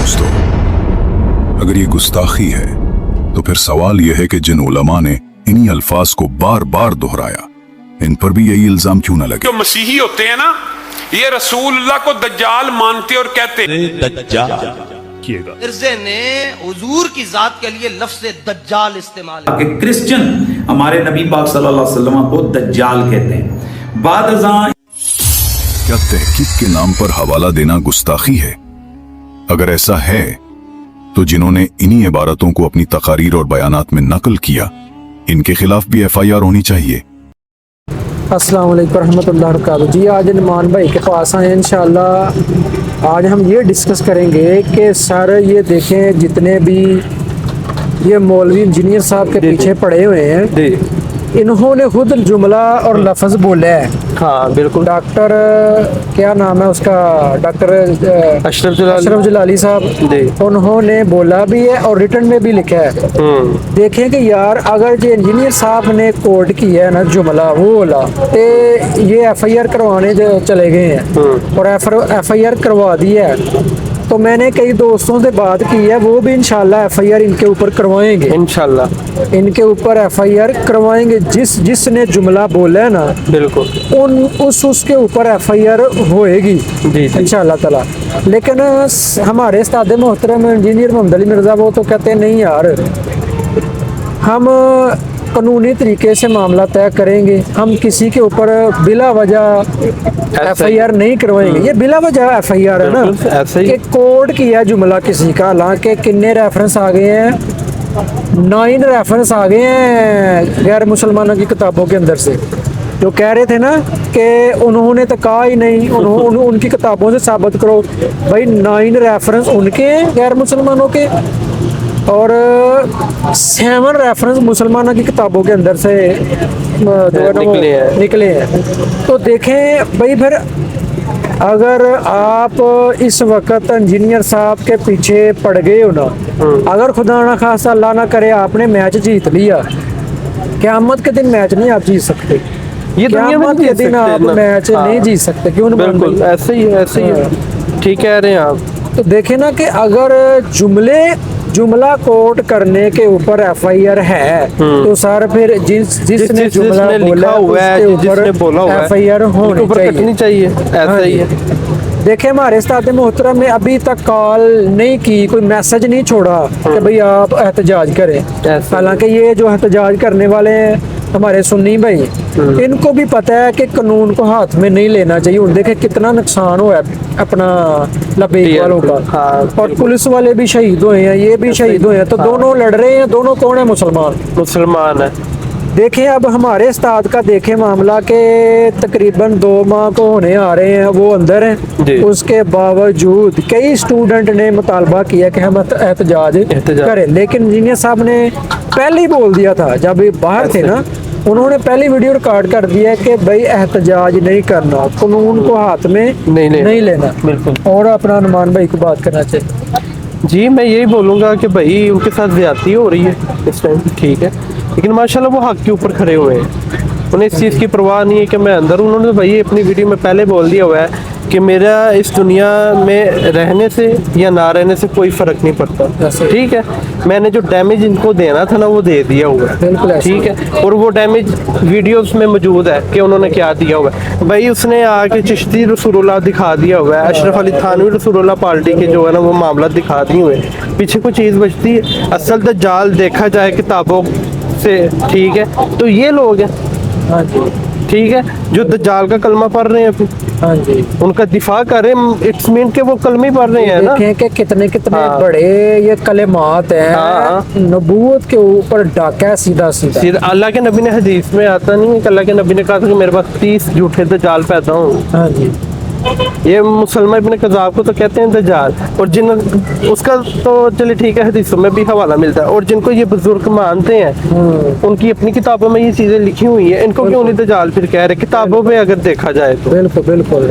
دوستو اگر یہ گستاخی ہے تو پھر سوال یہ ہے کہ جن علماء نے انہی الفاظ کو بار بار دہرایا ان پر بھی یہی الزام کیوں نہ لگے؟ جو مسیحی ہوتے ہیں نا یہ رسول اللہ کو دجال مانتے اور کہتے دجال کیے گا. مرزے نے حضور کی ذات کے لیے لفظ دجال استعمال کہ کرسچن ہمارے نبی پاک صلی اللہ علیہ وسلم کو دجال کہتے ہیں. بعد ازاں کیا تحقیق کے نام پر حوالہ دینا گستاخی ہے؟ اگر ایسا ہے تو جنہوں نے انہی عبارتوں کو اپنی تقاریر اور بیانات میں نقل کیا ان کے خلاف بھی ایف آئی آر ہونی چاہیے. السلام علیکم ورحمۃ اللہ وبرکاتہ. جی آج نعمان بھائی کے پاس ہیں انشاءاللہ. آج ہم یہ ڈسکس کریں گے کہ سر یہ دیکھیں جتنے بھی یہ مولوی انجینئر صاحب کے پیچھے پڑے ہوئے ہیں انہوں نے خود جملہ اور لفظ بولا ہے. ہاں بالکل. ڈاکٹر کیا نام ہے اس کا، ڈاکٹر اشرف جلالی صاحب، انہوں نے بولا بھی ہے اور ریٹن میں بھی لکھا ہے. دیکھیں کہ یار اگر جو انجینئر صاحب نے کوڈ کیا ہے نا جملہ وہ بولا کہ یہ ایف آئی آر کروانے چلے گئے ہیں اور ایف آئی آر کروا دی ہے، تو میں نے کئی دوستوں سے بات کی ہے وہ بھی انشاءاللہ ایف آئی آر ان کے اوپر کروائیں گے. انشاءاللہ ان کے اوپر ایف آئی آر کروائیں گے. جس نے جملہ بولا ہے نا بالکل اس کے اوپر ایف آئی آر ہوئے گی انشاءاللہ تعالی. لیکن ہمارے استاد محترم انجینئر محمد علی مرزا وہ تو کہتے ہیں نہیں یار ہم قانونی طریقے سے معاملہ طے کریں گے، ہم کسی کے اوپر بلا وجہ ایف آئی آر نہیں کروائیں گے. یہ بلا وجہ ایف آئی آر ہے نا کہ کوڈ کیا جملہ کسی کا، حالانکہ کتنے ریفرنس آ گئے ہیں، 9 ریفرنس آ گئے ہیں غیر مسلمانوں کی کتابوں کے اندر سے جو کہہ رہے تھے نا کہ انہوں نے تو کہا ہی نہیں، ان کی کتابوں سے ثابت کرو. بھائی 9 ریفرنس ان کے ہیں غیر مسلمانوں کے اور 7 ریفرنس مسلمانوں کی کتابوں کے اندر سے جو ہے نا نکلے ہیں. تو دیکھیں بھائی پھر اگر آپ اس وقت انجینئر صاحب کے پیچھے پڑ گئے ہو نا، اگر خدا نہ خواستہ اللہ نہ کرے آپ نے میچ جیت لیا، قیامت کے دن میچ نہیں آپ جیت سکتے. یہ قیامت کے دن آپ میچ نہیں جیت سکتے. کیوں نہیں؟ بالکل ایسے ہی ہے. ٹھیک کہہ رہے ہیں آپ. تو دیکھیں نا کہ اگر جملہ کوٹ کرنے کے اوپر ایف آئی آر ہے تو سر پھر جس نے جملہ بولا ہے اس کے اوپر ایف آئی آر ہونی چاہیے. ایسا ہی ہے. دیکھیں ہمارے استاد محترم نے ابھی تک کال نہیں کی، کوئی میسج نہیں چھوڑا کہ بھئی آپ احتجاج کریں. حالانکہ یہ جو احتجاج کرنے والے ہیں ہمارے سنی بھائی ان کو بھی پتہ ہے کہ قانون کو ہاتھ میں نہیں لینا چاہیے. ان دیکھیں کتنا نقصان ہوا ہے اپنا لبیک والوں کا، اور پولیس والے بھی شہید ہوئے ہیں، یہ بھی شہید ہوئے ہیں. تو دونوں لڑ رہے ہیں، دونوں کون ہیں؟ مسلمان ہیں. دیکھیں اب ہمارے استاد کا دیکھیں معاملہ کہ تقریباً 2 ماہ کو ہونے آ رہے ہیں وہ اندر ہیں. اس کے باوجود کئی اسٹوڈنٹ نے مطالبہ کیا کہ ہم احتجاج کریں، لیکن انجینئر صاحب نے پہلے ہی بول دیا تھا جب باہر تھے نا، انہوں نے پہلی ویڈیو ریکارڈ کر دیا کہ بھائی احتجاج نہیں کرنا، قانون کو ہاتھ میں نہیں لینا. اور اپنا نعمان بھائی کو بات کرنا چاہیے. جی میں یہی بولوں گا کہ بھائی ان کے ساتھ زیادتی ہو رہی ہے اس ٹائم، ٹھیک ہے، لیکن ماشاءاللہ وہ حق کے اوپر کھڑے ہوئے ہیں. انہیں اس چیز کی پرواہ نہیں ہے کہ میں اندر. انہوں نے بھائی اپنی ویڈیو میں پہلے بول دیا ہوا ہے کہ میرا اس دنیا میں رہنے سے یا نہ رہنے سے کوئی فرق نہیں پڑتا. ٹھیک ہے، میں نے جو ڈیمیج ان کو دینا تھا نا وہ دے دیا ہوا ہے. ٹھیک ہے، اور وہ ڈیمیج ویڈیوز میں موجود ہے کہ انہوں نے کیا دیا ہوا ہے. بھائی اس نے آ کے چشتی رسول اللہ دکھا دیا ہوا ہے، اشرف علی تھانوی رسول اللہ پارٹی کے جو ہے نا وہ معاملات دکھا دیے ہوئے. پیچھے کوئی چیز بچتی ہے؟ اصل دجال دیکھا جائے کتابوں سے، ٹھیک ہے، تو یہ لوگ ہیں، ٹھیک ہے، جو دجال کا کلمہ پڑھ رہے ہیں، ان کا دفاع کر رہے ہیں. اٹس مین کہ وہ کلمہ پڑھ رہے ہیں نا. دیکھیں کہ کتنے بڑے یہ کلمات ہیں، نبوت کے اوپر ڈاکہ سیدھا. اللہ کے نبی نے حدیث میں آتا نہیں ہے کہ اللہ کے نبی نے کہا تھا کہ میرے پاس 30 جھوٹے دجال پیدا ہوں. یہ مسلمہ ابن کذاب کو تو کہتے ہیں دجال، اور جن اس کا تو چلے ٹھیک ہے حدیثوں میں بھی حوالہ ملتا ہے، اور جن کو یہ بزرگ مانتے ہیں ان کی اپنی کتابوں میں یہ چیزیں لکھی ہوئی ہیں. ان کو کیوں نہیں دجال پھر کہہ رہے؟ کتابوں میں اگر دیکھا جائے تو بالکل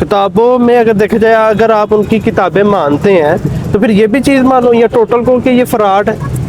کتابوں میں اگر دیکھا جائے، اگر آپ ان کی کتابیں مانتے ہیں تو پھر یہ بھی چیز مانو یا ٹوٹل کو کہ یہ فراڈ ہے.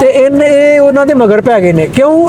ਤੇ ਇਹ ਉਹਨਾਂ ਦੇ ਮਗਰ ਪੈ ਗਏ ਨੇ। ਕਿਉਂ?